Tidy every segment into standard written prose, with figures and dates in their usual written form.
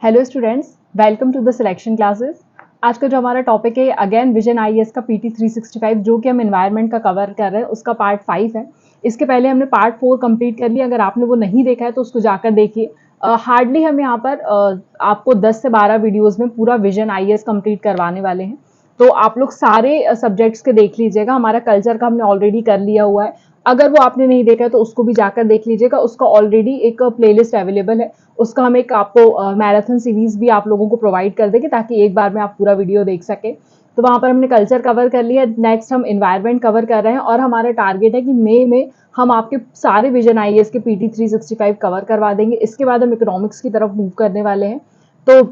Hello students, welcome to the selection classes. आज का जो हमारा टॉपिक है अगेन विजन आईएएस का पीटी 365 जो कि हम एनवायरनमेंट का कवर कर रहे हैं, उसका पार्ट 5 है। इसके पहले हमने पार्ट 4 कंप्लीट कर लिया। अगर आपने वो नहीं देखा है तो उसको जाकर देखिए। हार्डली हम यहाँ पर आपको 10 से 12 वीडियोस में पूरा विजन आईएएस कंप्लीट करवाने वाले हैं। तो आप लोग सारे सब्जेक्ट्स के देख लीजिएगा। हमारा कल्चर का हमने ऑलरेडी कर लिया हुआ है। अगर वो आपने नहीं देखा है तो उसको भी जाकर देख लीजिएगा। उसका ऑलरेडी एक प्लेलिस्ट अवेलेबल है। उसका हम एक आपको मैराथन सीरीज भी आप लोगों को प्रोवाइड कर देंगे ताकि एक बार में आप पूरा वीडियो देख सके। तो वहां पर हमने कल्चर कवर कर लिया। नेक्स्ट हम एनवायरनमेंट कवर कर रहे हैं और हमारा टारगेट है कि मई में हम आपके सारे विजन आईएएस के पीटी 365 कवर करवा देंगे। इसके बाद हम इकोनॉमिक्स की तरफ मूव करने वाले हैं। तो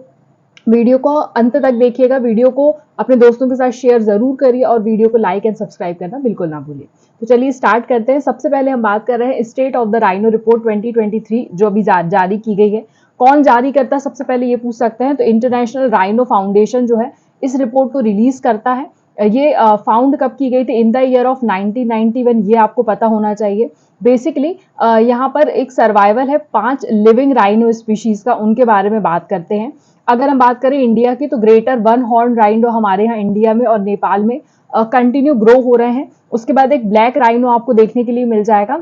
वीडियो को अंत तक देखिएगा। वीडियो को अपने दोस्तों के साथ शेयर जरूर करिए और वीडियो को लाइक एंड सब्सक्राइब करना बिल्कुल ना भूलिए। तो चलिए स्टार्ट करते हैं। सबसे पहले हम बात कर रहे हैं state of the rhino report 2023 जो अभी जारी की गई है। कौन जारी करता है, सबसे पहले ये पूछ सकते हैं। तो इंटरनेशनल राइनो फाउंडेशन जो है इस रिपोर्ट को रिलीज करता है। ये फाउंड कब की गई थी? In the year of 1991। ये आपको पता होना चाहिए। बेसिकली यहाँ पर एक सर्वाइवल है 5 लिविंग राइनो स्पीशीज का, उनके बारे में बात करते हैं। अगर हम बात करें इंडिया की तो ग्रेटर वन हॉर्न राइनो हमारे यहाँ इंडिया में और नेपाल में कंटिन्यू ग्रो हो रहे हैं। उसके बाद एक ब्लैक राइनो आपको देखने के लिए मिल जाएगा।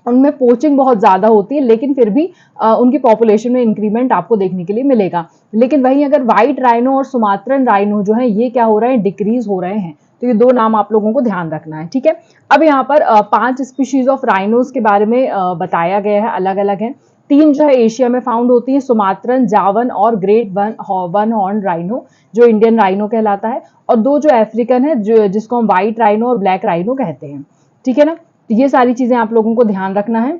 उनमें पोचिंग बहुत ज्यादा होती है लेकिन फिर भी उनकी पॉपुलेशन में इंक्रीमेंट आपको देखने के लिए मिलेगा। लेकिन वहीं अगर व्हाइट राइनो और सुमात्रन राइनो जो है ये क्या हो रहे हैं, डिक्रीज हो रहे हैं। तो ये दो नाम आप लोगों को ध्यान रखना है, ठीक है। अब यहाँ पर 5 स्पीशीज ऑफ राइनोज के बारे में बताया गया है, अलग अलग है। 3 जो है एशिया में फाउंड होती है, सुमात्रन, जावन और ग्रेट वन हॉर्न राइनो जो इंडियन राइनो कहलाता है। और 2 जो अफ्रीकन है जो जिसको हम व्हाइट राइनो और ब्लैक राइनो कहते हैं, ठीक है ना। तो ये सारी चीजें आप लोगों को ध्यान रखना है।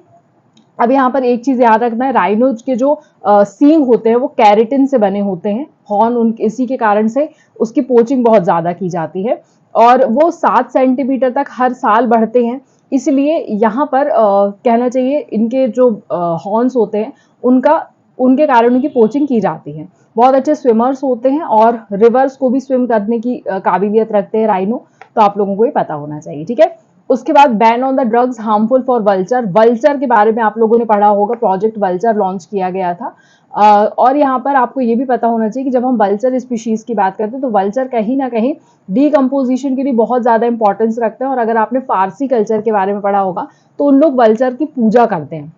अब यहाँ पर एक चीज याद रखना है, राइनोज के जो सींग होते हैं वो कैरेटिन से बने होते हैं। हॉर्न उन इसी के कारण से उसकी पोचिंग बहुत ज्यादा की जाती है और वो 7 सेंटीमीटर तक हर साल बढ़ते हैं। इसलिए यहाँ पर कहना चाहिए इनके जो हॉर्न्स होते हैं उनके कारण उनकी पोचिंग की जाती है। बहुत अच्छे स्विमर्स होते हैं और रिवर्स को भी स्विम करने की काबिलियत रखते हैं राइनो। तो आप लोगों को ये पता होना चाहिए, ठीक है। उसके बाद ban on the drugs harmful for vulture. Vulture के बारे में आप लोगों ने पढ़ा होगा, प्रोजेक्ट वल्चर लॉन्च किया गया था। और यहाँ पर आपको ये भी पता होना चाहिए कि जब हम वल्चर स्पीशीज की बात करते हैं तो वल्चर कहीं ना कहीं डीकम्पोजिशन के लिए बहुत ज्यादा इंपॉर्टेंस रखते हैं। और अगर आपने फारसी कल्चर के बारे में पढ़ा होगा तो उन लोग वल्चर की पूजा करते हैं,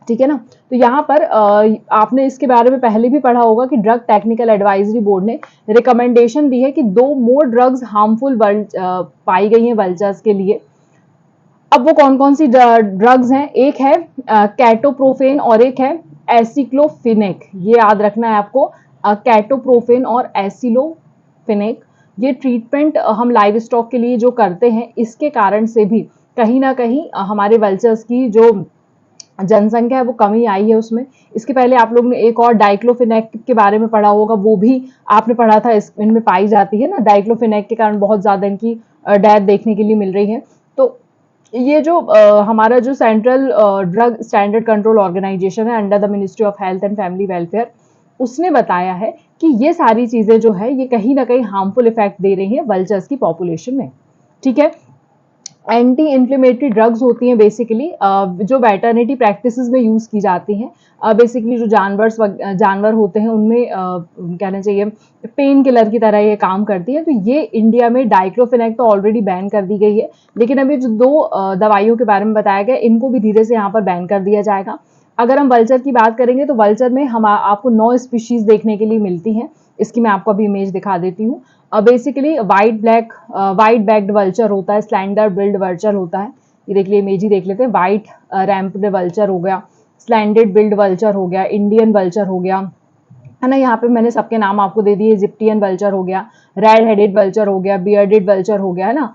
ठीक है ना। तो यहाँ पर आपने इसके बारे में पहले भी पढ़ा होगा कि ड्रग टेक्निकल एडवाइजरी बोर्ड ने रिकमेंडेशन दी है कि 2 मोर ड्रग्स हार्मफुल पाई गई हैं वल्चर्स के लिए। अब वो कौन कौन सी ड्रग्स हैं? एक है कैटोप्रोफेन और एक है एसिक्लोफिनेक। ये याद रखना है आपको, कैटोप्रोफेन और एसिलोफिनेक। ये ट्रीटमेंट हम लाइव स्टॉक के लिए जो करते हैं इसके कारण से भी कहीं ना कहीं हमारे वल्चर्स की जो जनसंख्या है वो कमी आई है उसमें। इसके पहले आप लोग ने एक और डाइक्लोफिनेक के बारे में पढ़ा होगा, वो भी आपने पढ़ा था। इनमें पाई जाती है ना, डाइक्लोफिनेक के कारण बहुत ज्यादा इनकी डेथ देखने के लिए मिल रही है। तो ये जो हमारा जो central drug standard control organisation है under the ministry of health and family welfare, उसने बताया है कि ये सारी चीजें जो है ये कहीं ना कहीं हार्मफुल इफेक्ट दे रही है वल्चर्स की पॉपुलेशन में, ठीक है। एंटी इन्फ्लेमेटरी ड्रग्स होती हैं बेसिकली जो वेटरनिटी प्रैक्टिसेस में यूज की जाती हैं। बेसिकली जो जानवर होते हैं उनमें कहना चाहिए पेन किलर की तरह ये काम करती है। तो ये इंडिया में डाइक्लोफिनेक तो ऑलरेडी बैन कर दी गई है, लेकिन अभी जो 2 दवाइयों के बारे में बताया गया इनको भी धीरे से यहाँ पर बैन कर दिया जाएगा। अगर हम वल्चर की बात करेंगे तो वल्चर में हम आपको 9 स्पीशीज देखने के लिए मिलती हैं। इसकी मैं आपको अभी इमेज दिखा देती हूँ। बेसिकली वाइट बैक्ड वल्चर होता है, स्लैंडर बिल्ड वल्चर होता है। ये देख लिए इमेज ही देख लेते हैं। वाइट रैम्प्ड वल्चर हो गया, स्लैंडेड बिल्ड वल्चर हो गया, इंडियन वल्चर हो गया, है ना। यहाँ पे मैंने सबके नाम आपको दे दिए। इजिप्टियन वल्चर हो गया, रेड हेडेड वल्चर हो गया, बियर्डेड वल्चर हो गया, है ना,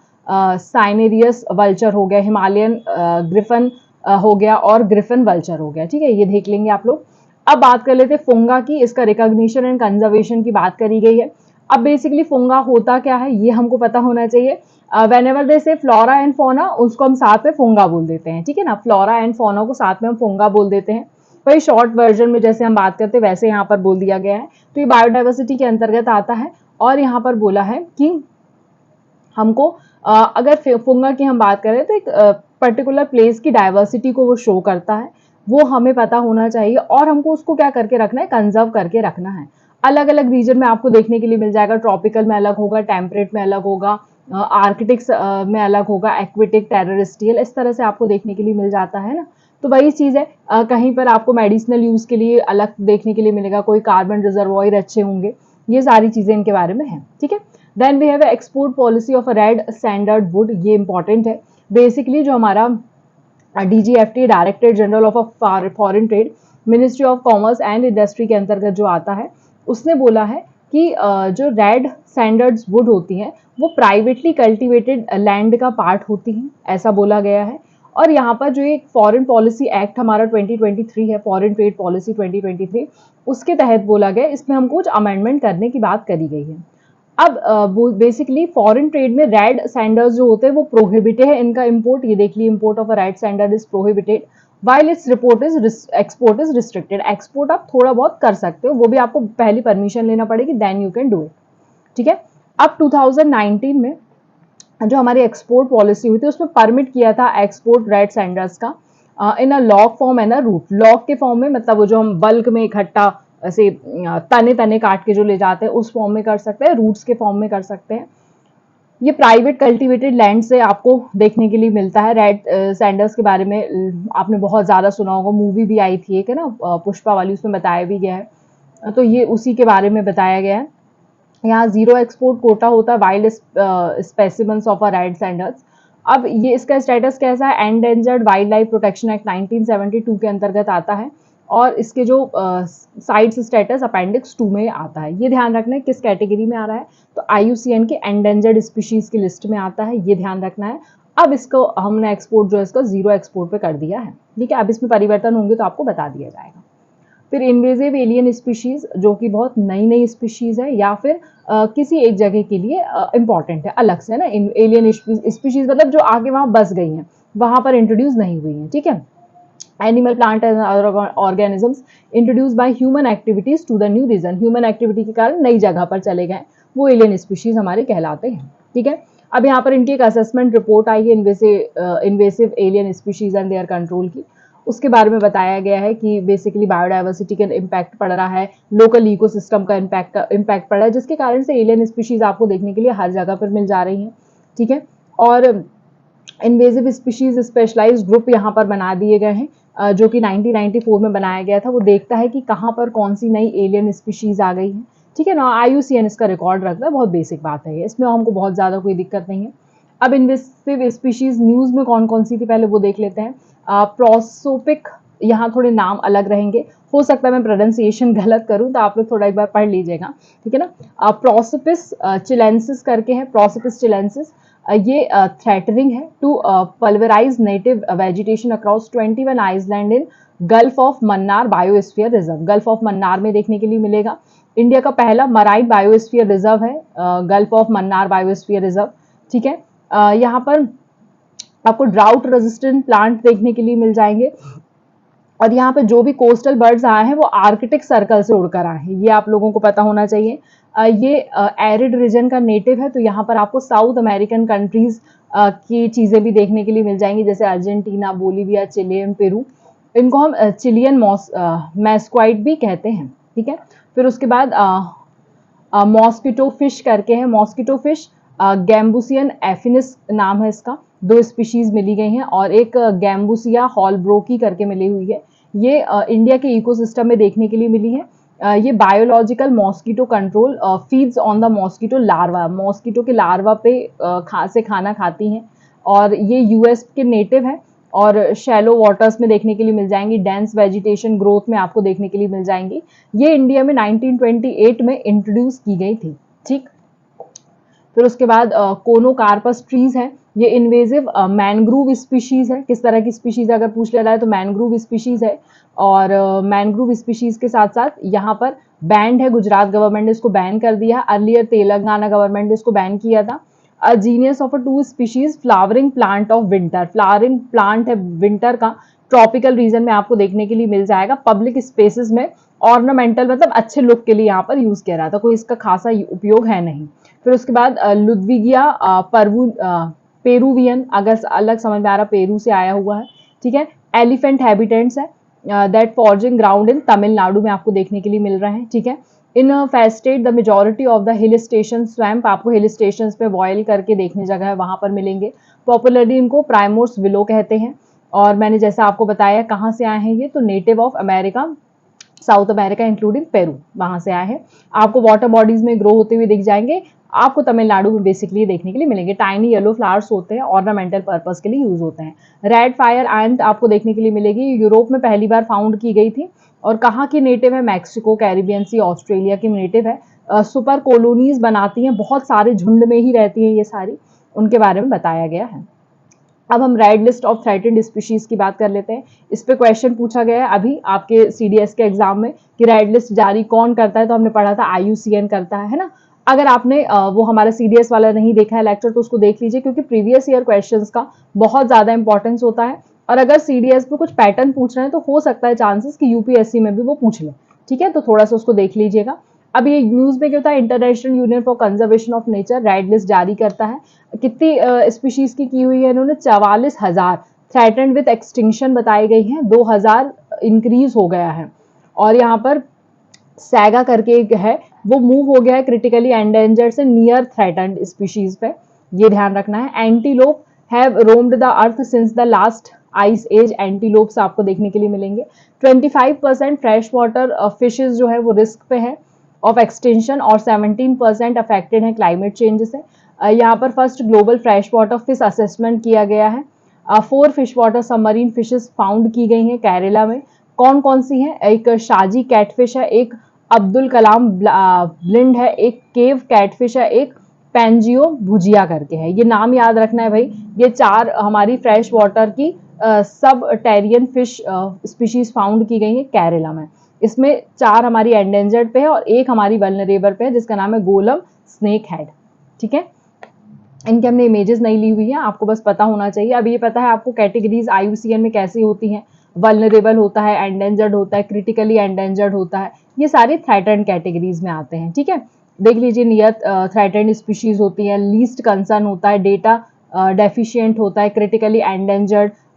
साइनेरियस वल्चर हो गया, हिमालयन ग्रिफन हो गया और ग्रिफन वल्चर हो गया, ठीक है। ये देख लेंगे आप लोग। अब बात कर लेते हैं फुंगा की। इसका रिकॉग्निशन एंड कंजर्वेशन की बात करी गई है। अब बेसिकली फुंगा होता क्या है ये हमको पता होना चाहिए। वेनेवर दे से फ्लोरा एंड फोना, उसको हम साथ में फुंगा बोल देते हैं, ठीक है ना। फ्लोरा एंड फोना को साथ में हम फुंगा बोल देते हैं। वही शॉर्ट वर्जन में जैसे हम बात करते हैं वैसे यहाँ पर बोल दिया गया है। तो ये बायोडाइवर्सिटी के अंतर्गत आता है। और यहाँ पर बोला है कि हमको अगर फुंगा की हम बात करें तो एक पर्टिकुलर प्लेस की डाइवर्सिटी को वो शो करता है। वो हमें पता होना चाहिए और हमको उसको क्या करके रखना है, कंजर्व करके रखना है। अलग अलग रीजन में आपको देखने के लिए मिल जाएगा, ट्रॉपिकल में अलग होगा, टेम्परेट में अलग होगा, आर्कटिक्स में अलग होगा, एक्वेटिक, टेरेस्ट्रियल, इस तरह से आपको देखने के लिए मिल जाता है ना। तो वही चीज़ है, कहीं पर आपको मेडिसिनल यूज़ के लिए अलग देखने के लिए मिलेगा, कोई कार्बन रिजर्वॉयर अच्छे होंगे, ये सारी चीज़ें इनके बारे में हैं, ठीक है। Then we have export policy of red standard wood, ये इंपॉर्टेंट है। बेसिकली जो हमारा DGFT, director general of foreign trade, ministry of commerce and industry के अंतर्गत जो आता है, उसने बोला है कि जो रेड स्टैंडर्ड्स वुड होती हैं वो प्राइवेटली कल्टिवेटेड लैंड का पार्ट होती हैं, ऐसा बोला गया है। और यहाँ पर जो एक फॉरेन पॉलिसी एक्ट हमारा 2023 है, फॉरेन ट्रेड पॉलिसी 2023, उसके तहत बोला गया, इसमें हमको कुछ अमेंडमेंट करने की बात करी गई है। अब बेसिकली फॉरेन ट्रेड में रेड सैंडर्स जो होते हैं वो प्रोहिबिटेड है इनका इंपोर्ट, ये देख लीजिए, import of a red sander is prohibited while its export is restricted. Export आप थोड़ा बहुत कर सकते हो, वो भी आपको पहली परमिशन लेना पड़ेगी, then you can do it, ठीक है। अब 2019 में जो हमारी एक्सपोर्ट पॉलिसी हुई थी उसमें परमिट किया था एक्सपोर्ट रेड सैंडर्स का in a log form and a root. Log के फॉर्म में मतलब वो जो हम बल्क में इकट्ठा ऐसे तने तने काट के जो ले जाते हैं उस फॉर्म में कर सकते हैं, रूट्स के फॉर्म में कर सकते हैं। ये प्राइवेट कल्टिवेटेड लैंड से आपको देखने के लिए मिलता है। रेड सैंडर्स के बारे में आपने बहुत ज़्यादा सुना होगा, मूवी भी आई थी एक, है ना, पुष्पा वाली, उसमें बताया भी गया है। तो ये उसी के बारे में बताया गया है। यहाँ जीरो एक्सपोर्ट कोटा होता है wild specimens of a red Sanders. अब ये इसका स्टेटस कैसा है, endangered wild life protection act 1972 के अंतर्गत आता है और इसके जो साइट्स स्टेटस अपेंडिक्स 2 में आता है। ये ध्यान रखना है किस कैटेगरी में आ रहा है, तो IUCN के एंडेंजर्ड स्पीशीज की लिस्ट में आता है, ये ध्यान रखना है। अब इसको हमने एक्सपोर्ट जो है इसका जीरो एक्सपोर्ट पे कर दिया है, ठीक है। अब इसमें परिवर्तन होंगे तो आपको बता दिया जाएगा। फिर इन्वेजिव एलियन स्पीशीज, जो कि बहुत नई नई स्पीशीज है या फिर किसी एक जगह के लिए इंपॉर्टेंट है अलग से, है ना। एलियन स्पीशीज मतलब जो आगे वहां बस गई हैं, वहां पर इंट्रोड्यूस नहीं हुई हैं, ठीक है। Animal, plant and organisms introduce by human activities to the new region, human activity के कारण नई जगह पर चले गए, वो एलियन स्पीशीज हमारे कहलाते हैं, ठीक है। अब यहाँ पर इनकी एक असेसमेंट रिपोर्ट आई है, invasive alien species and their control की। उसके बारे में बताया गया है कि बेसिकली बायोडाइवर्सिटी का इम्पैक्ट पड़ रहा है, लोकल इकोसिस्टम का इम्पैक्ट पड़ रहा है, जिसके कारण से एलियन स्पीशीज आपको देखने के लिए हर जगह पर मिल जा रही हैं, ठीक है। और इन्वेजिव स्पीशीज स्पेशलाइज्ड ग्रुप यहाँ पर बना दिए गए हैं, जो कि 1994 में बनाया गया था। वो देखता है कि कहाँ पर कौन सी नई एलियन स्पीशीज आ गई है, ठीक है ना। IUCN इसका रिकॉर्ड रखता है, बहुत बेसिक बात है ये, इसमें हमको बहुत ज़्यादा कोई दिक्कत नहीं है। अब इन्वेसिव स्पीशीज न्यूज़ में कौन कौन सी थी पहले वो देख लेते हैं। प्रोसोपिक, यहाँ थोड़े नाम अलग रहेंगे, हो सकता है मैं प्रोनाउंसिएशन गलत करूँ तो आप लोग थोड़ा एक बार पढ़ लीजिएगा, ठीक है ना। प्रोसोपिस चिलेंसिस करके है, प्रोसोपिस चिलेंसिस, ये थ्रेटनिंग है to pulverise native vegetation across 21 island in gulf of Mannar biosphere reserve. Gulf of Mannar में देखने के लिए मिलेगा। इंडिया का पहला मराइन बायोस्फीयर रिजर्व है gulf of Mannar biosphere reserve, ठीक है। यहाँ पर आपको ड्राउट रेजिस्टेंट प्लांट देखने के लिए मिल जाएंगे और यहाँ पे जो भी कोस्टल बर्ड्स आए हैं वो आर्कटिक सर्कल से उड़कर आए हैं, ये आप लोगों को पता होना चाहिए। ये एरिड रीजन का नेटिव है, तो यहाँ पर आपको साउथ अमेरिकन कंट्रीज की चीज़ें भी देखने के लिए मिल जाएंगी, जैसे अर्जेंटीना, बोलीविया, चिले, पेरू। इनको हम चिलियन मैस्क्वाइट भी कहते हैं, ठीक है। फिर उसके बाद मॉस्किटो फिश करके है, मॉस्किटो फिश गैम्बुसियन एफिनिस नाम है इसका, 2 स्पीशीज मिली गई हैं और एक गैम्बुसिया हॉलब्रोकी करके मिली हुई है। ये इंडिया के इकोसिस्टम में देखने के लिए मिली है। ये biological mosquito control feeds on the mosquito larva, mosquito के लार्वा पे खाना खाती हैं और ये US के नेटिव है और शैलो वाटर्स में देखने के लिए मिल जाएंगी, डेंस वेजिटेशन ग्रोथ में आपको देखने के लिए मिल जाएंगी। ये इंडिया में 1928 में इंट्रोड्यूस की गई थी, ठीक। फिर उसके बाद कोनोकार्पस ट्रीज है, ये इन्वेजिव मैनग्रूव स्पीशीज है। किस तरह की स्पीशीज अगर पूछ ले रहा है तो मैनग्रूव स्पीशीज है। और मैनग्रूव स्पीशीज के साथ साथ यहाँ पर बैंड है, गुजरात गवर्नमेंट ने इसको बैन कर दिया, अर्लियर तेलंगाना गवर्नमेंट ने इसको बैन किया था। A genius of a 2 species flowering plant of winter, flowering plant है विंटर का, ट्रॉपिकल रीजन में आपको देखने के लिए मिल जाएगा। पब्लिक स्पेसेस में ऑर्नामेंटल मतलब अच्छे लुक के लिए यहाँ पर यूज किया रहा था, कोई इसका खासा उपयोग है नहीं। फिर उसके बाद लुद्विगिया पेरूवियन, अगर अलग समझ में आ रहा पेरू से आया हुआ है, ठीक है। एलिफेंट हैबिटेंट्स है, that forging ground in Tamil Nadu में आपको देखने के लिए मिल रहे हैं, ठीक है। Infested the majority of the hill station swamp, आपको हिल स्टेशन पे बॉयल करके देखने जगह है वहां पर मिलेंगे। पॉपुलरली इनको प्राइमोर्स विलो कहते हैं। और मैंने जैसा आपको बताया कहाँ से आए हैं ये, तो native of America, south America including Peru, वहां से आए हैं। आपको वाटर बॉडीज में ग्रो होते हुए दिख जाएंगे, आपको तमिलनाडु में बेसिकली देखने के लिए मिलेंगे। टाइनी येलो फ्लावर्स होते हैं, ऑर्नामेंटल पर्पस के लिए यूज होते हैं। रेड फायर एंट आपको देखने के लिए मिलेगी, यूरोप में पहली बार फाउंड की गई थी। और कहाँ की नेटिव है, मैक्सिको, कैरिबियन सी, ऑस्ट्रेलिया की नेटिव है। सुपर कॉलोनीज बनाती हैं, बहुत सारे झुंड में ही रहती हैं ये सारी, उनके बारे में बताया गया है। अब हम red list of threatened species की बात कर लेते हैं। इस पे क्वेश्चन पूछा गया है अभी आपके सीडीएस के एग्जाम में कि रेड लिस्ट जारी कौन करता है, तो हमने पढ़ा था IUCN करता है ना। अगर आपने वो हमारा सीडीएस वाला नहीं देखा है लेक्चर, तो उसको देख लीजिए, क्योंकि प्रीवियस ईयर क्वेश्चंस का बहुत ज्यादा इंपॉर्टेंस होता है। और अगर सीडीएस पे कुछ पैटर्न पूछ रहे हैं तो हो सकता है चांसेस कि यूपीएससी में भी वो पूछ ले, ठीक है। तो थोड़ा सा उसको देख लीजिएगा। अब ये न्यूज में क्या होता है, international union for conservation of nature red list जारी करता है। कितनी स्पीशीज की हुई है इन्होंने, 44,000 थ्रेटेंड विद एक्सटिंक्शन बताई गई हैं, 2,000 इंक्रीज हो गया है। और यहाँ पर सैगा करके एक है, वो मूव हो गया है क्रिटिकली एंडेंजर्ड से नियर थ्रेटेंड स्पीशीज पे, ये ध्यान रखना है। Antelope have roamed the earth since the last ice age, antelopes आपको देखने के लिए मिलेंगे। 25% फ्रेश वाटर फिशेज जो है वो रिस्क पे है ऑफ एक्सटेंशन, और 17% अफेक्टेड है क्लाइमेट चेंज से। यहाँ पर first global fresh water fish assessment किया गया है। 4 fish water submarine fishes found की गई हैं केरला में। कौन कौन सी हैं, एक शाजी कैटफिश है, एक अब्दुल कलाम ब्लिंड है, एक केव कैटफिश है, एक पेंजियो भुजिया करके है। ये नाम याद रखना है भाई। ये 4 हमारी फ्रेश वाटर की सब टेरियन फिश स्पीशीज फाउंड की गई है केरला में। इसमें 4 हमारी एंडेंजर्ड पे है और एक हमारी वल्नरेबल पे है, जिसका नाम है गोलम स्नेक हेड, ठीक है। इनके हमने इमेजेस नहीं ली हुई है, आपको बस पता होना चाहिए। अब ये पता है आपको कैटेगरीज IUCN में कैसी होती हैं, वल्नरेबल होता है, एंडेंजर्ड होता है, क्रिटिकली एंडेंजर्ड होता है, ये सारे थ्रेटेंड कैटेगरीज में आते हैं, ठीक है। देख लीजिए, नियर थ्रेटेंड स्पीशीज होती है, लीस्ट कंसर्न होता है, डेटा डेफिशिएंट होता है, critically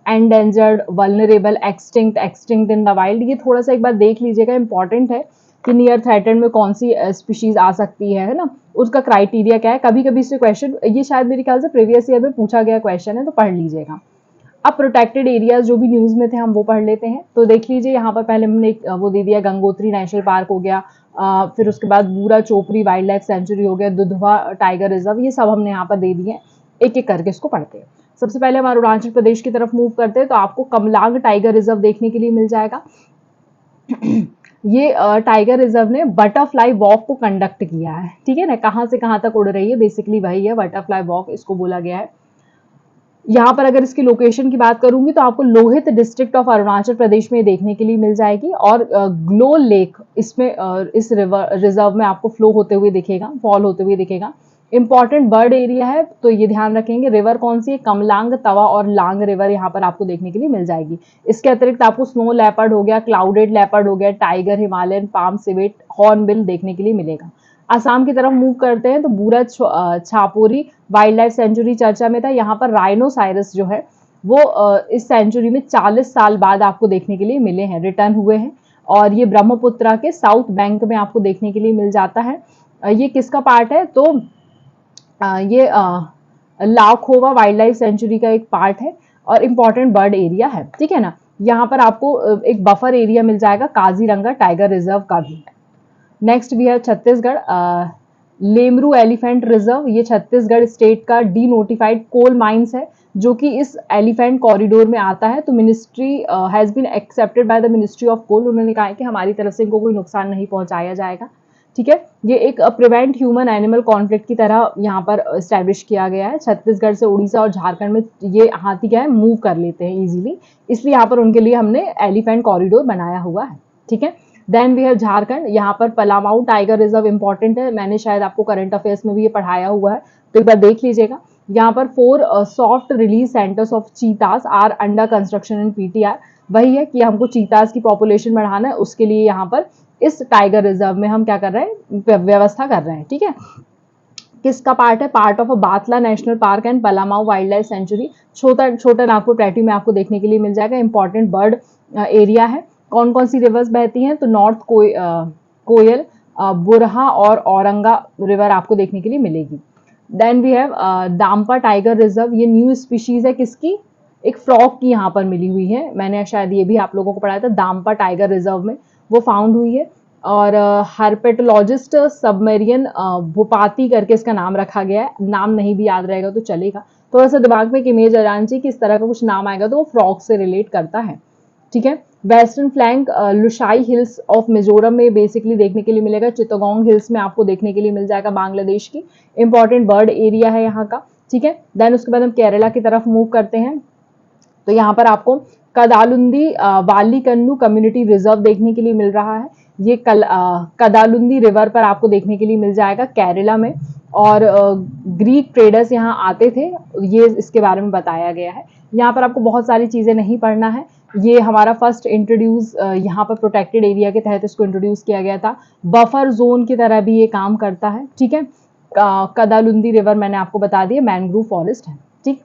endangered, vulnerable, extinct, extinct in the wild. ये थोड़ा सा एक बार देख लीजिएगा, इंपॉर्टेंट है कि नियर थ्रेटेंड में कौन सी स्पीशीज आ सकती है ना, उसका क्राइटेरिया क्या है। कभी कभी इससे क्वेश्चन, ये शायद मेरे ख्याल से प्रीवियस ईयर में पूछा गया क्वेश्चन है, तो पढ़ लीजिएगा। अब प्रोटेक्टेड एरियाज जो भी न्यूज में थे हम वो पढ़ लेते हैं। तो देख लीजिए, यहाँ पर पहले हमने वो दे दिया, गंगोत्री नेशनल पार्क हो गया, फिर उसके बाद बूरा चोपड़ी वाइल्ड लाइफ सेंचुरी हो गया, दुधवा टाइगर रिजर्व, ये सब हमने यहाँ पर दे दिए। एक एक करके इसको पढ़ते हैं। सबसे पहले हम अरुणाचल प्रदेश की तरफ मूव करते हैं, तो आपको कमलांग टाइगर रिजर्व देखने के लिए मिल जाएगा। ये टाइगर रिजर्व ने बटरफ्लाई वॉक को कंडक्ट किया है, ठीक है ना। कहाँ से कहाँ तक उड़ रही है, बेसिकली वही है, बटरफ्लाई वॉक इसको बोला गया है। यहाँ पर अगर इसकी लोकेशन की बात करूंगी तो आपको लोहित डिस्ट्रिक्ट ऑफ अरुणाचल प्रदेश में देखने के लिए मिल जाएगी। और ग्लो लेक इसमें इस रिजर्व में आपको फ्लो होते हुए दिखेगा, फॉल होते हुए दिखेगा। इंपॉर्टेंट बर्ड एरिया है, तो ये ध्यान रखेंगे। रिवर कौन सी है, कमलांग, तवा और लांग रिवर यहाँ पर आपको देखने के लिए मिल जाएगी। इसके अतिरिक्त आपको स्नो लेपर्ड हो गया, क्लाउडेड लेपर्ड हो गया, tiger, Himalayan palm, civet, hornbill देखने के लिए मिलेगा। असम की तरफ मूव करते हैं, तो बूरा छापोरी वाइल्ड लाइफ सेंचुरी चर्चा में था। यहाँ पर राइनोसाइरस जो है वो इस सेंचुरी में 40 साल बाद आपको देखने के लिए मिले हैं, रिटर्न हुए हैं। और ये ब्रह्मपुत्रा के साउथ बैंक में आपको देखने के लिए मिल जाता है। ये किसका पार्ट है, तो ये लाखोवा वाइल्ड लाइफ सेंचुरी का एक पार्ट है और इम्पॉर्टेंट बर्ड एरिया है, ठीक है ना। यहाँ पर आपको एक बफर एरिया मिल जाएगा काजीरंगा टाइगर रिजर्व का भी। नेक्स्ट भी है छत्तीसगढ़, लेमरू एलिफेंट रिजर्व। ये छत्तीसगढ़ स्टेट का डी नोटिफाइड कोल माइंस है, जो कि इस एलिफेंट कॉरिडोर में आता है। तो ministry has been accepted by the ministry of coal, उन्होंने कहा है कि हमारी तरफ से इनको कोई नुकसान नहीं पहुंचाया जाएगा, ठीक है। ये एक प्रिवेंट ह्यूमन एनिमल कॉन्फ्लिक्ट की तरह यहाँ पर एस्टैब्लिश किया गया है। छत्तीसगढ़ से उड़ीसा और झारखंड में ये हाथी क्या है, मूव कर लेते हैं इजीली, इसलिए यहाँ पर उनके लिए हमने एलिफेंट कॉरिडोर बनाया हुआ है, ठीक है। देन वी हैव झारखंड, यहाँ पर पलामाऊ टाइगर रिजर्व इंपॉर्टेंट है, मैंने शायद आपको करंट अफेयर्स में भी ये पढ़ाया हुआ है, तो एक बार देख लीजिएगा। यहाँ पर 4 soft release centres of cheetahs are under construction in PTR। वही है कि हमको चीतास की पॉपुलेशन बढ़ाना है, उसके लिए यहाँ पर इस टाइगर रिजर्व में हम क्या कर रहे हैं, व्यवस्था कर रहे हैं, ठीक है। किसका पार्ट है? Part of a Betla national park and Palamau wild life sanctuary. Chota Nagpur plateau में आपको देखने के लिए मिल जाएगा। इंपॉर्टेंट बर्ड एरिया है। कौन कौन सी रिवर्स बहती हैं? तो नॉर्थ कोयल, बुरहा और औरंगा रिवर आपको देखने के लिए मिलेगी। Then we have Dampa tiger reserve. ये न्यू स्पीशीज है किसकी? एक फ्रॉग की यहाँ पर मिली हुई है। मैंने शायद ये भी आप लोगों को पढ़ाया था, दाम्पा टाइगर रिजर्व में वो फाउंड हुई है। और हर्पेटोलॉजिस्ट सबमेरियन भूपाती करके इसका नाम रखा गया है। नाम नहीं भी याद रहेगा तो चलेगा, थोड़ा सा दिमाग में एक इमेज आ जानी चाहिए कि इस तरह का कुछ नाम आएगा तो वो फ्रॉग से रिलेट करता है। ठीक है। Western flank Lushai hills of Mizoram में बेसिकली देखने के लिए मिलेगा। चित्तगोंग हिल्स में आपको देखने के लिए मिल जाएगा बांग्लादेश की। इंपॉर्टेंट बर्ड एरिया है यहाँ का। ठीक है। देन उसके बाद हम केरला की तरफ मूव करते हैं। तो यहाँ पर आपको कदालुंदी वालीकन्नू कम्युनिटी रिजर्व देखने के लिए मिल रहा है। ये कदालुंदी रिवर पर आपको देखने के लिए मिल जाएगा केरला में। और ग्रीक ट्रेडर्स यहाँ आते थे, ये इसके बारे में बताया गया है। यहाँ पर आपको बहुत सारी चीजें नहीं पढ़ना है। ये हमारा फर्स्ट इंट्रोड्यूस यहाँ पर प्रोटेक्टेड एरिया के तहत इसको इंट्रोड्यूस किया गया था। बफर जोन की तरह भी ये काम करता है। ठीक है। कदालुंदी रिवर मैंने आपको बता दिया मैनग्रोव फॉरेस्ट है। ठीक।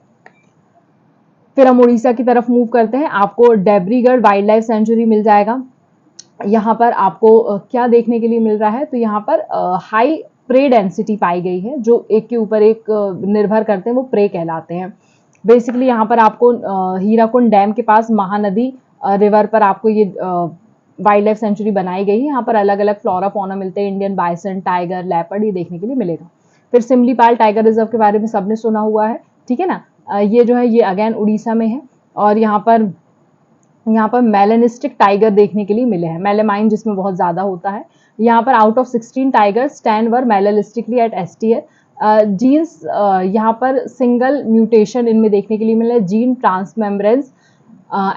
फिर हम उड़ीसा की तरफ मूव करते हैं। आपको डेब्रीगढ़ वाइल्ड लाइफ सेंचुरी मिल जाएगा। यहाँ पर आपको क्या देखने के लिए मिल रहा है? तो यहाँ पर हाई प्रे डेंसिटी पाई गई है, जो एक के ऊपर एक निर्भर करते हैं, वो प्रे कहलाते हैं। बेसिकली यहाँ पर आपको हीराकुंड डैम के पास महानदी रिवर पर आपको ये वाइल्ड लाइफ सेंचुरी बनाई गई है। यहाँ पर अलग अलग फ्लोरा फौना मिलते हैं, इंडियन बाइसन, टाइगर, लेपर्ड, ये देखने के लिए मिलेगा। फिर सिमलीपाल टाइगर रिजर्व के बारे में सबने सुना हुआ है। ठीक है ना। ये जो है ये अगेन उड़ीसा में है। और यहाँ पर मेलेनिस्टिक टाइगर देखने के लिए मिले हैं, मेलेमाइन जिसमें बहुत ज्यादा होता है। यहाँ पर out of 16 tigers 10 were melanistically at STR. Genes यहाँ पर सिंगल म्यूटेशन इनमें देखने के लिए मिला है, जीन ट्रांसमेम्ब्रेंस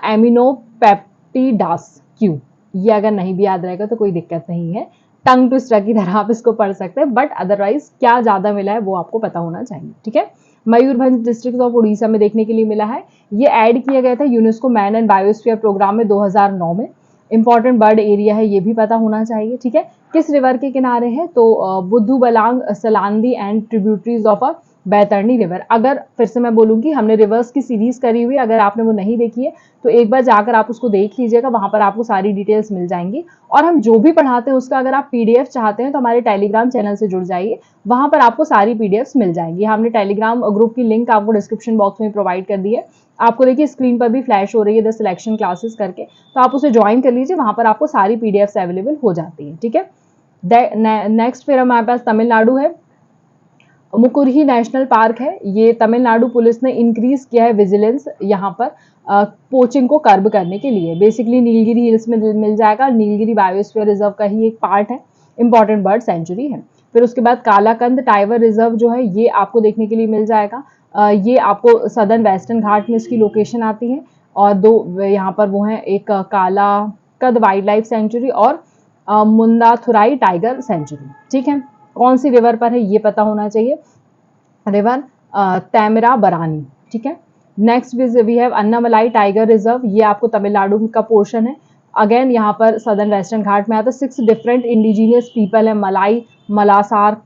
एमिनोपेप्टिडास क्यू। ये अगर नहीं भी याद रहेगा तो कोई दिक्कत नहीं है, टंग ट्विस्टर की तरह आप इसको पढ़ सकते हैं, बट अदरवाइज क्या ज्यादा मिला है वो आपको पता होना चाहिए। ठीक है। मयूरभंज डिस्ट्रिक्ट ऑफ उड़ीसा में देखने के लिए मिला है। ये ऐड किया गया था UNESCO man and biosphere programme में 2009 में। इंपॉर्टेंट बर्ड एरिया है, ये भी पता होना चाहिए। ठीक है। किस रिवर के किनारे है? तो Budhabalang, Salandi and tributaries of a Baitarani river. अगर फिर से मैं बोलूंगी, हमने रिवर्स की सीरीज करी हुई, अगर आपने वो नहीं देखी है तो एक बार जाकर आप उसको देख लीजिएगा, वहां पर आपको सारी डिटेल्स मिल जाएंगी। और हम जो भी पढ़ाते हैं उसका अगर आप पीडीएफ चाहते हैं तो हमारे टेलीग्राम चैनल से जुड़ जाइए, वहां पर आपको सारी पीडीएफ्स मिल जाएंगी। हमने टेलीग्राम ग्रुप की लिंक आपको डिस्क्रिप्शन बॉक्स में प्रोवाइड कर दी है। आपको देखिए स्क्रीन पर भी फ्लैश हो रही है द सिलेक्शन क्लासेस करके, तो आप उसे ज्वाइन कर लीजिए, वहां पर आपको सारी पीडीएफ्स अवेलेबल हो जाती है। ठीक है। नेक्स्ट फिर हमारे पास तमिलनाडु है। मुकुरही नेशनल पार्क है। ये तमिलनाडु पुलिस ने इंक्रीज किया है विजिलेंस यहाँ पर पोचिंग को कर्ब करने के लिए। बेसिकली नीलगिरी हिल्स में मिल जाएगा, नीलगिरी बायोस्फीयर रिजर्व का ही एक पार्ट है। इंपॉर्टेंट बर्ड सेंचुरी है। फिर उसके बाद कालाकंद टाइगर रिजर्व जो है ये आपको देखने के लिए मिल जाएगा। ये आपको सदर्न वेस्टर्न घाट में इसकी लोकेशन आती है। और दो यहाँ पर वो है, एक कालाकंद वाइल्ड लाइफ सेंचुरी और मुंदाथुराई टाइगर सेंचुरी। ठीक है। कौन सी रिवर पर है ये पता होना चाहिए, रिवर तैमरा बरानी। ठीक है। Next we have Annamalai tiger reserve. ये आपको तमिलनाडु का पोर्शन है। अगेन यहाँ पर सदर्न वेस्टर्न घाट में आता है। 6 डिफरेंट इंडिजीनियस पीपल है, मलाई, मलासार,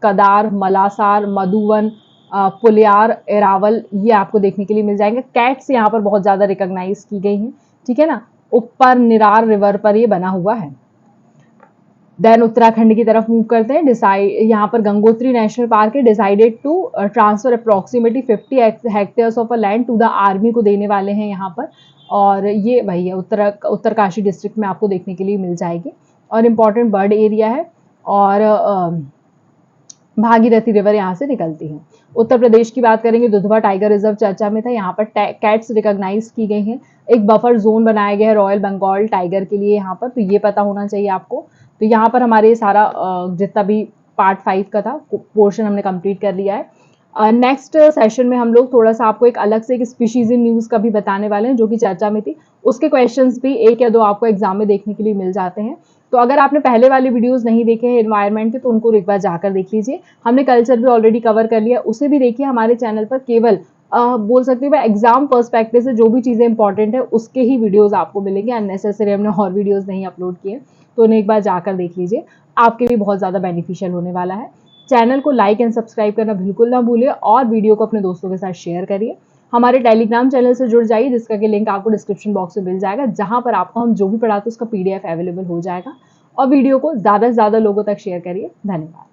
कदार, मलासार, मधुवन, पुलियार, एरावल, ये आपको देखने के लिए मिल जाएंगे। कैट्स यहाँ पर बहुत ज्यादा रिकॉग्नाइज की गई हैं। ठीक है ना। ऊपर निरार रिवर पर ये बना हुआ है। देन उत्तराखंड की तरफ मूव करते हैं। यहाँ पर गंगोत्री नेशनल पार्क है। Decided to transfer approximately 50 hectares of a land to the army को देने वाले हैं यहाँ पर। और ये वही है, उत्तरकाशी डिस्ट्रिक्ट में आपको देखने के लिए मिल जाएगी। और इम्पॉर्टेंट बर्ड एरिया है। और भागीरथी रिवर यहाँ से निकलती है। उत्तर प्रदेश की बात करेंगे, दुधवा टाइगर रिजर्व चर्चा में था। यहाँ पर कैट्स रिकॉग्नाइज की गई हैं। एक बफर जोन बनाया गया है रॉयल बंगाल टाइगर के लिए यहाँ पर, तो ये पता होना चाहिए आपको। तो यहाँ पर हमारे सारा जितना भी पार्ट 5 का था पोर्शन हमने कंप्लीट कर लिया है। नेक्स्ट सेशन में हम लोग थोड़ा सा आपको एक अलग से एक स्पीशीज इन न्यूज का भी बताने वाले हैं, जो कि चर्चा में थी। उसके क्वेश्चंस भी 1 या 2 आपको एग्जाम में देखने के लिए मिल जाते हैं। तो अगर आपने पहले वाले वीडियोस नहीं देखे हैं एनवायरनमेंट के, तो उनको एक बार जाकर देख लीजिए। हमने कल्चर भी ऑलरेडी कवर कर लिया, उसे भी देखिए। हमारे चैनल पर केवल बोल सकती हूँ मैं एग्जाम पर्सपेक्टिव से जो भी चीजें इंपॉर्टेंट है उसके ही वीडियोस आपको मिलेंगे। अननेसेसरी हमने और वीडियोस नहीं अपलोड किए, तो उन्हें एक बार जाकर देख लीजिए, आपके लिए बहुत ज्यादा बेनिफिशियल होने वाला है। चैनल को लाइक एंड सब्सक्राइब करना बिल्कुल ना भूलिए और वीडियो को अपने दोस्तों के साथ शेयर करिए। हमारे टेलीग्राम चैनल से जुड़ जाइए, जिसका कि लिंक आपको डिस्क्रिप्शन बॉक्स में मिल जाएगा, जहां पर आपको हम जो भी पढ़ाते हैं उसका PDF अवेलेबल हो जाएगा। और वीडियो को ज़्यादा से ज़्यादा लोगों तक शेयर करिए। धन्यवाद।